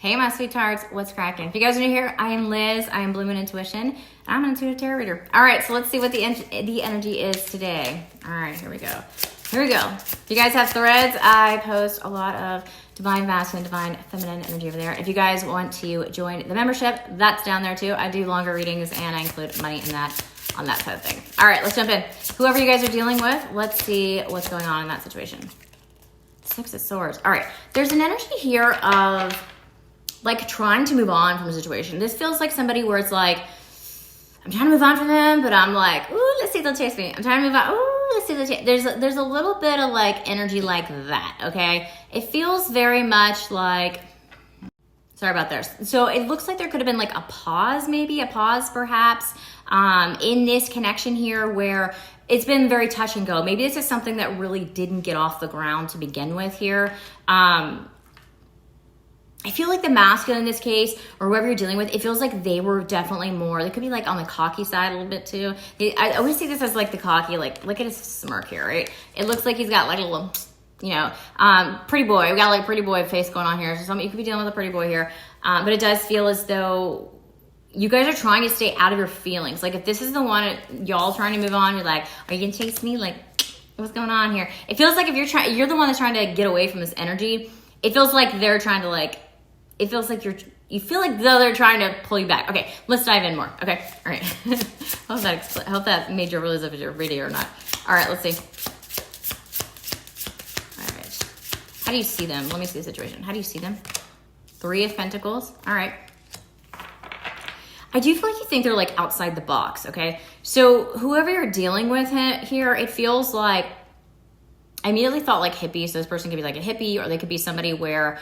Hey, my sweethearts, what's cracking? If you guys are new here, I am Liz. I am Blue Moon Intuition, and I'm an intuitive tarot reader. All right, so let's see what the energy is today. All right, here we go. Here we go. If you guys have threads, I post a lot of divine masculine, divine feminine energy over there. If you guys want to join the membership, that's down there too. I do longer readings, and I include money in that on that side of thing. All right, let's jump in. Whoever you guys are dealing with, let's see what's going on in that situation. Six of Swords. All right, there's an energy here of like trying to move on from a situation. This feels like somebody where it's like, I'm trying to move on from them, but I'm like, ooh, let's see if they'll chase me. I'm trying to move on. Ooh, let's see if they'll chase. There's a little bit of like energy like that, okay? It feels very much like, sorry about this. So it looks like there could have been like a pause perhaps in this connection here where it's been very touch and go. Maybe this is something that really didn't get off the ground to begin with here. I feel like the masculine in this case, or whoever you're dealing with, it feels like they were definitely more, they could be like on the cocky side a little bit too. I always see this as like the cocky, like look at his smirk here, right? It looks like he's got like a little, you know, pretty boy. We got like pretty boy face going on here. So you could be dealing with a pretty boy here. But it does feel as though you guys are trying to stay out of your feelings. Like if this is the one, y'all trying to move on, you're like, are you gonna chase me? Like, what's going on here? It feels like if you're the one that's trying to get away from this energy, it feels like they're trying to like, it feels like you feel like though they're trying to pull you back. Okay, let's dive in more. Okay, all right. Hope that made you realize if you're ready or not. All right, let's see. All right. How do you see them? Let me see the situation. How do you see them? Three of Pentacles. All right. I do feel like you think they're like outside the box, okay? So whoever you're dealing with here, it feels like, I immediately thought like hippie. So this person could be like a hippie, or they could be somebody where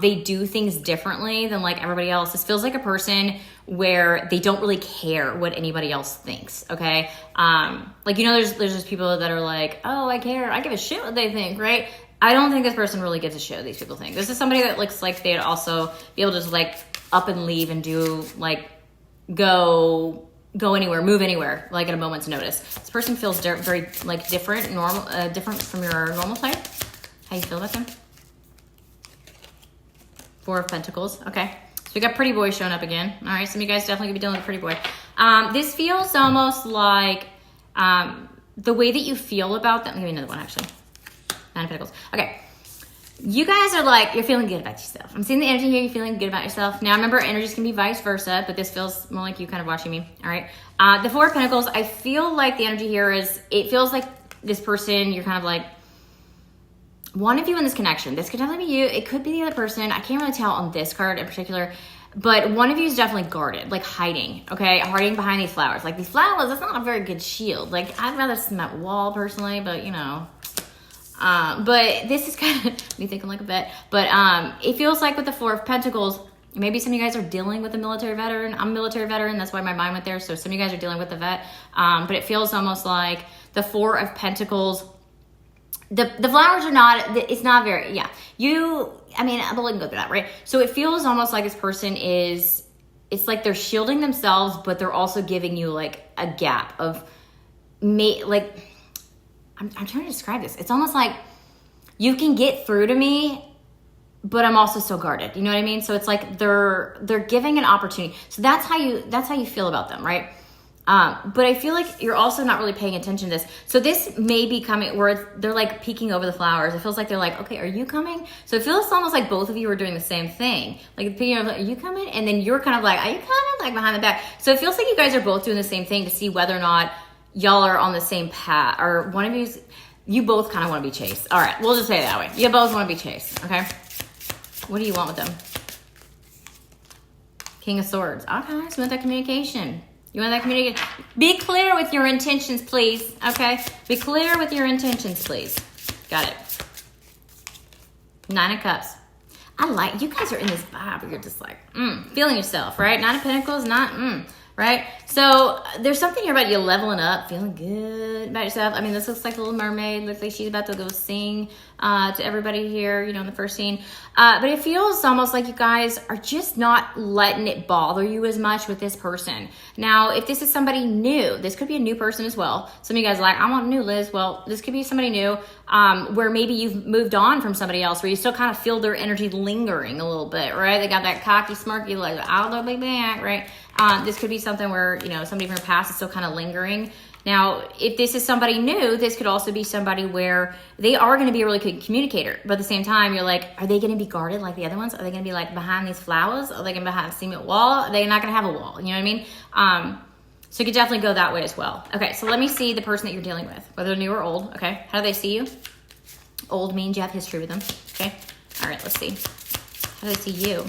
they do things differently than like everybody else. This feels like a person where they don't really care what anybody else thinks, okay? Like, you know, there's just people that are like, oh, I care. I give a shit what they think, right? I don't think this person really gives a shit what these people think. This is somebody that looks like they'd also be able to just like up and leave and do like go anywhere, move anywhere, like at a moment's notice. This person feels very like different from your normal type. How you feel about them? Four of Pentacles. Okay, so we got pretty boy showing up again. All right, some of you guys definitely could be dealing with pretty boy. This feels almost like the way that you feel about them. Give me another one, actually. Nine of Pentacles. Okay. You guys are like, you're feeling good about yourself. I'm seeing the energy here. You're feeling good about yourself. Now, remember, energies can be vice versa, but this feels more like you kind of watching me. All right. The Four of Pentacles, I feel like the energy here is, it feels like this person, you're kind of like, one of you in this connection. This could definitely be you. It could be the other person. I can't really tell on this card in particular, but one of you is definitely guarded, like hiding, okay? Hiding behind these flowers. Like these flowers, that's not a very good shield. Like I'd rather see that wall personally, but you know. But this is kind of me thinking like a vet. But it feels like with the Four of Pentacles, maybe some of you guys are dealing with a military veteran. I'm a military veteran. That's why my mind went there. So some of you guys are dealing with the vet. But it feels almost like the Four of Pentacles. The flowers are not, it's not very, yeah. I mean, but we can go through that, right? So it feels almost like this person is, it's like they're shielding themselves, but they're also giving you like a gap of, like, I'm trying to describe this. It's almost like you can get through to me, but I'm also so guarded. You know what I mean? So it's like they're giving an opportunity. So that's how you feel about them, right? But I feel like you're also not really paying attention to this. So this may be coming where they're like peeking over the flowers. It feels like they're like, okay, are you coming? So it feels almost like both of you are doing the same thing. Like peeking over, are you coming? And then you're kind of like, are you coming? Like behind the back. So it feels like you guys are both doing the same thing to see whether or not y'all are on the same path, or one of you both kind of want to be chased. All right, we'll just say it that way. You both want to be chased, okay? What do you want with them? King of Swords. Okay, so you want that communication. You want that communication. Be clear with your intentions, please, okay? Be clear with your intentions, please. Got it. Nine of Cups. I like, you guys are in this vibe where you're just like, feeling yourself, right? Nine of Pentacles, right? So there's something here about you leveling up, feeling good about yourself. I mean, this looks like a Little Mermaid. Looks like she's about to go sing to everybody here, you know, in the first scene. But it feels almost like you guys are just not letting it bother you as much with this person. Now, if this is somebody new, this could be a new person as well. Some of you guys are like, I want new, Liz. Well, this could be somebody new. where maybe you've moved on from somebody else, where you still kind of feel their energy lingering a little bit, right? They got that cocky, smirky, like, I'll look like that, right? This could be something where, you know, somebody from your past is still kind of lingering. Now, if this is somebody new, this could also be somebody where they are going to be a really good communicator. But at the same time, you're like, are they going to be guarded like the other ones? Are they going to be like behind these flowers? Are they going to be behind a cement wall? Are they not going to have a wall? You know what I mean? So you could definitely go that way as well. Okay, so let me see the person that you're dealing with, whether new or old. Okay, how do they see you? Old means you have history with them. Okay, all right, let's see. How do they see you?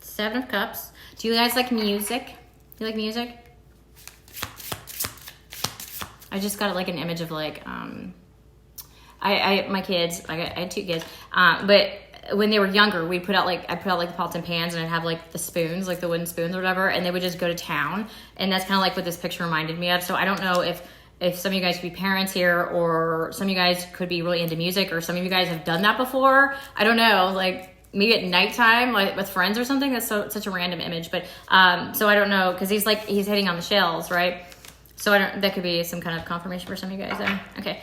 Seven of Cups. Do you guys like music? Do you like music? I just got like an image of like, my kids, I had two kids, but when they were younger, I put out like the pots and pans, and I'd have like the spoons, like the wooden spoons or whatever, and they would just go to town. And that's kind of like what this picture reminded me of. So I don't know if some of you guys could be parents here, or some of you guys could be really into music, or some of you guys have done that before. I don't know, like maybe at nighttime, like with friends or something. That's such a random image, but so I don't know, because he's hitting on the shells, right? So that could be some kind of confirmation for some of you guys there. Okay.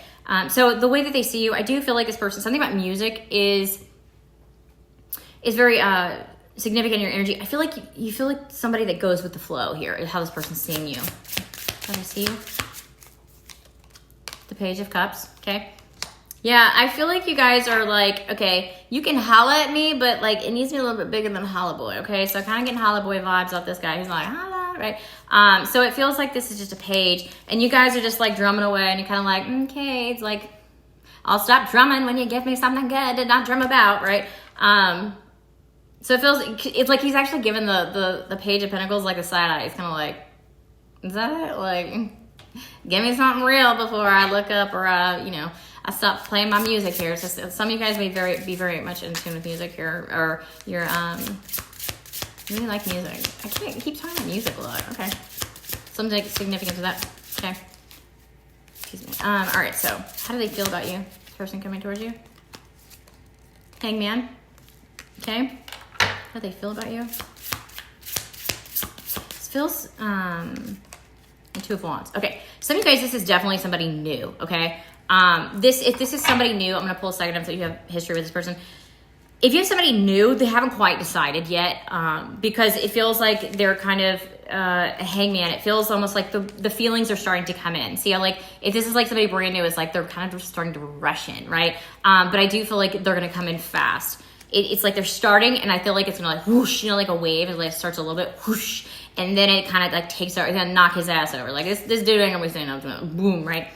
So the way that they see you, I do feel like this person, something about music is very significant in your energy. I feel like you feel like somebody that goes with the flow here is how this person's seeing you. How do I see you? The Page of Cups. Okay. Yeah, I feel like you guys are like, okay, you can holla at me, but like it needs to be a little bit bigger than Holla Boy. Okay. So kind of getting Holla Boy vibes off this guy. He's like, holla, right? So it feels like this is just a page, and you guys are just like drumming away, and you're kind of like, okay, it's like, I'll stop drumming when you give me something good to not drum about, right? So it's like he's actually given the Page of Pentacles like a side eye. He's kind of like, is that it? Like, give me something real before I look up, or you know, I stop playing my music here. It's just, some of you guys may be very much in tune with music here, or you're really like music. I keep talking about music a lot. Okay, something significant to that. Okay, excuse me. All right. So how do they feel about you? This person coming towards you. Hangman. Okay. How do they feel about you? This feels the Two of Wands. Okay, some of you guys, this is definitely somebody new. Okay, if this is somebody new, I'm gonna pull a second if you have history with this person. If you have somebody new, they haven't quite decided yet, because it feels like they're kind of a hangman. It feels almost like the feelings are starting to come in. See, like if this is like somebody brand new, it's like they're kind of just starting to rush in, right? But I do feel like they're gonna come in fast. It's like they're starting, and I feel like it's gonna like whoosh, you know, like a wave. It like starts a little bit whoosh, and then it kind of like takes out, it's gonna knock his ass over. Like this dude ain't gonna be saying nothing. Boom, right?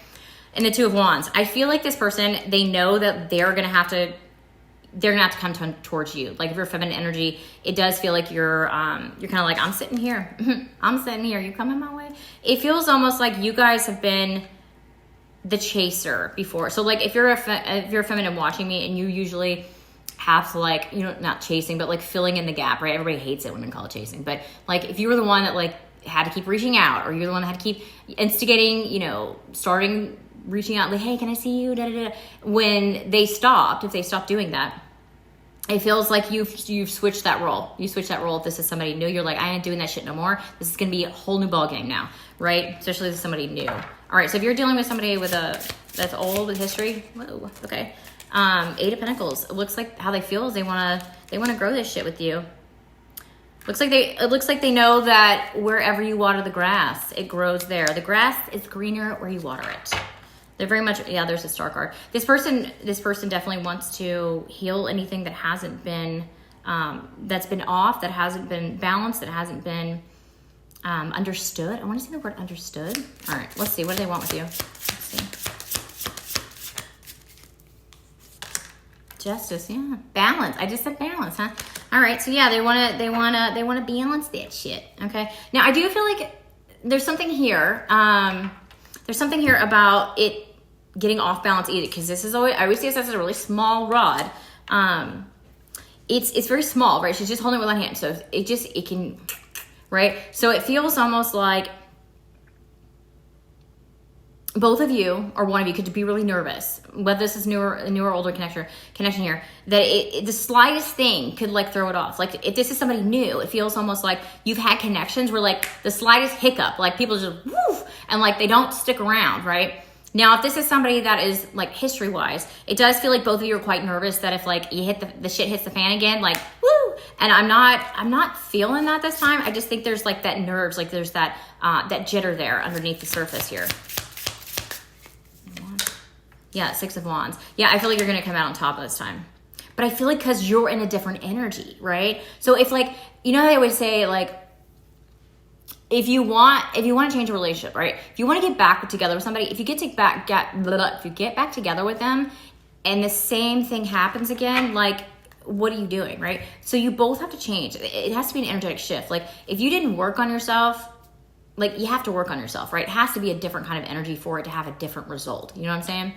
And the Two of Wands. I feel like this person, they know that they're gonna have to come towards you. Like if you're feminine energy, it does feel like you're kind of like, I'm sitting here. I'm sitting here. You coming my way? It feels almost like you guys have been the chaser before. So like if you're a feminine watching me, and you usually have to like, you know, not chasing, but like filling in the gap, right? Everybody hates it. Women call it chasing. But like if you were the one that like had to keep reaching out, or you're the one that had to keep instigating, you know, reaching out, like, hey, can I see you? Da, da, da. When if they stopped doing that, it feels like you've switched that role. You switched that role. If this is somebody new, you're like, I ain't doing that shit no more. This is going to be a whole new ball game now, right? Especially if it's somebody new. All right, so if you're dealing with somebody that's old with history, whoa, okay. Eight of Pentacles. It looks like how they feel is they want to grow this shit with you. It looks like they know that wherever you water the grass, it grows there. The grass is greener where you water it. They're very much, yeah, there's a star card. This person definitely wants to heal anything that hasn't been, that's been off, that hasn't been balanced, that hasn't been understood. I want to see the word understood. All right, let's see. What do they want with you? Let's see. Justice, yeah. Balance. I just said balance, huh? All right, so yeah, they wanna balance that shit. Okay. Now I do feel like there's something here. There's something here about it getting off balance either, because I always see this as a really small rod. It's very small, right? She's just holding it with one hand, so it can, right? So it feels almost like both of you or one of you could be really nervous, whether this is newer, older connection here, that the slightest thing could like throw it off. Like if this is somebody new, it feels almost like you've had connections where like the slightest hiccup, like people just woof, and like they don't stick around, right? Now, if this is somebody that is like history-wise, it does feel like both of you are quite nervous that if like you hit the shit hits the fan again, like woo. And I'm not feeling that this time. I just think there's like that nerves, like there's that that jitter there underneath the surface here. Yeah, 6 of Wands. Yeah, I feel like you're gonna come out on top of this time. But I feel like because you're in a different energy, right? So if like, you know how they always say like, if you want to change a relationship, right? If you want to get back together with somebody, if you get back together with them and the same thing happens again, like, what are you doing, right? So you both have to change. It has to be an energetic shift. Like, if you didn't work on yourself, like, you have to work on yourself, right? It has to be a different kind of energy for it to have a different result. You know what I'm saying?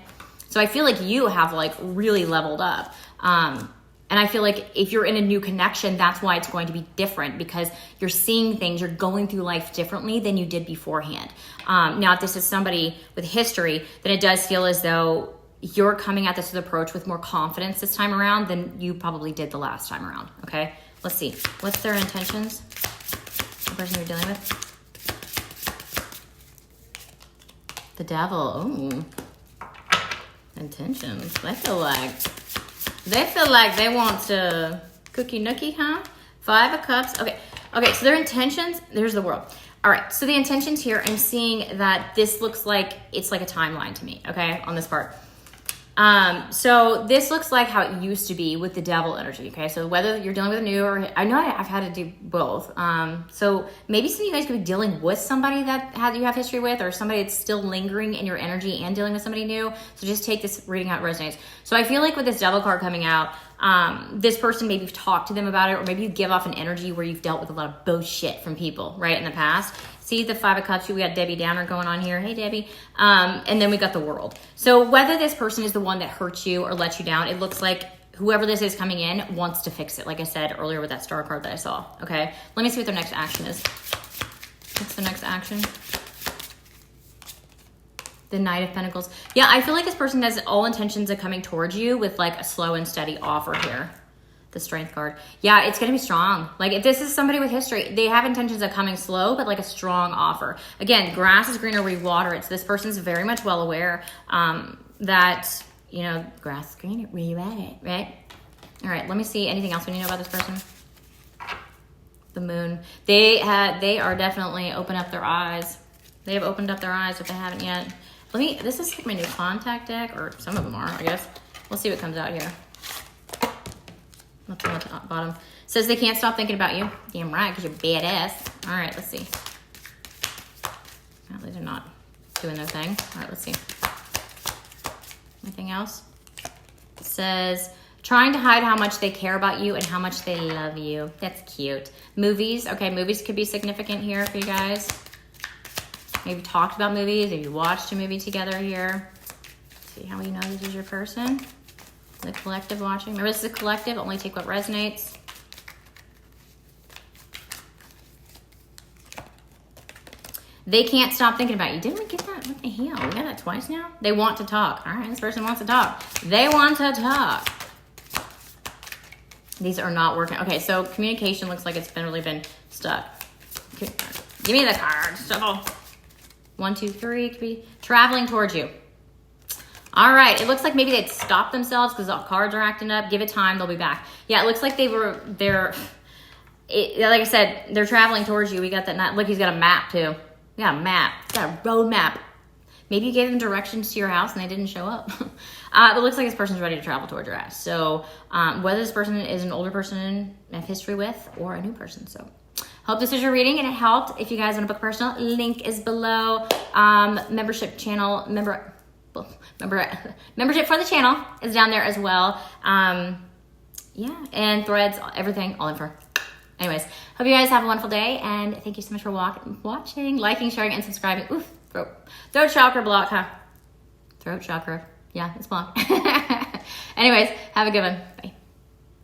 So I feel like you have, like, really leveled up. And I feel like if you're in a new connection, that's why it's going to be different, because you're seeing things, you're going through life differently than you did beforehand. Now, if this is somebody with history, then it does feel as though you're coming at this with approach with more confidence this time around than you probably did the last time around, okay? Let's see. What's their intentions? The person you're dealing with? The Devil. Oh. Intentions. They feel like they want to cookie nookie, huh? 5 of Cups. Okay, so their intentions, there's the World. All right, so the intentions here, I'm seeing that this looks like, it's like a timeline to me, okay, on this part. So this looks like how it used to be with the Devil energy, okay? So whether you're dealing with a new or, I know I've had to do both. So maybe some of you guys could be dealing with somebody that you have history with, or somebody that's still lingering in your energy and dealing with somebody new. So just take this reading how it resonates. So I feel like with this Devil card coming out, this person, maybe you've talked to them about it, or maybe you give off an energy where you've dealt with a lot of bullshit from people, right, in the past. See the 5 of Cups, we got Debbie Downer going on here. Hey, Debbie. And then we got the World. So whether this person is the one that hurts you or lets you down, it looks like whoever this is coming in wants to fix it. Like I said earlier with that Star card that I saw, okay? Let me see what their next action is. What's the next action? The Knight of Pentacles. Yeah, I feel like this person has all intentions of coming towards you with like a slow and steady offer here. The Strength card. Yeah, it's going to be strong. Like, if this is somebody with history, they have intentions of coming slow, but like a strong offer. Again, grass is greener where you water it. So this person's very much well aware that, you know, grass is greener where you at it, right? All right, let me see. Anything else we need to know about this person? The Moon. They are definitely open up their eyes. They have opened up their eyes if they haven't yet. This is like my new contact deck, or some of them are, I guess. We'll see what comes out here. What's on the top, bottom? Says they can't stop thinking about you. Damn right, because you're badass. All right, let's see. Well, they're not doing their thing. All right, let's see. Anything else? It says, trying to hide how much they care about you and how much they love you. That's cute. Movies. Okay, movies could be significant here for you guys. Maybe talked about movies. Maybe watched a movie together here. Let's see how you know this is your person. The collective watching. Remember, this is a collective. Only take what resonates. They can't stop thinking about you. Didn't we get that? What the hell? We got that twice now? They want to talk. All right, this person wants to talk. They want to talk. These are not working. Okay, so communication looks like it's been stuck. Okay. Give me the card. Shuffle. 1, 2, 3. Could be traveling towards you. All right, it looks like maybe they'd stop themselves because the cards are acting up. Give it time, they'll be back. Yeah, it looks like like I said, they're traveling towards you. We got that, look, he's got a map too. We got a map, got a road map. Maybe you gave them directions to your house and they didn't show up. It looks like this person's ready to travel towards your ass. So whether this person is an older person I have history with or a new person, so. Hope this is your reading and it helped. If you guys want to book a personal, link is below. Membership for the channel is down there as well. Yeah, and threads, everything, all info. Anyways, hope you guys have a wonderful day, and thank you so much for watching, liking, sharing, and subscribing. Oof, throat chakra block, huh? Throat chakra. Yeah, it's blocked. Anyways, have a good one. Bye.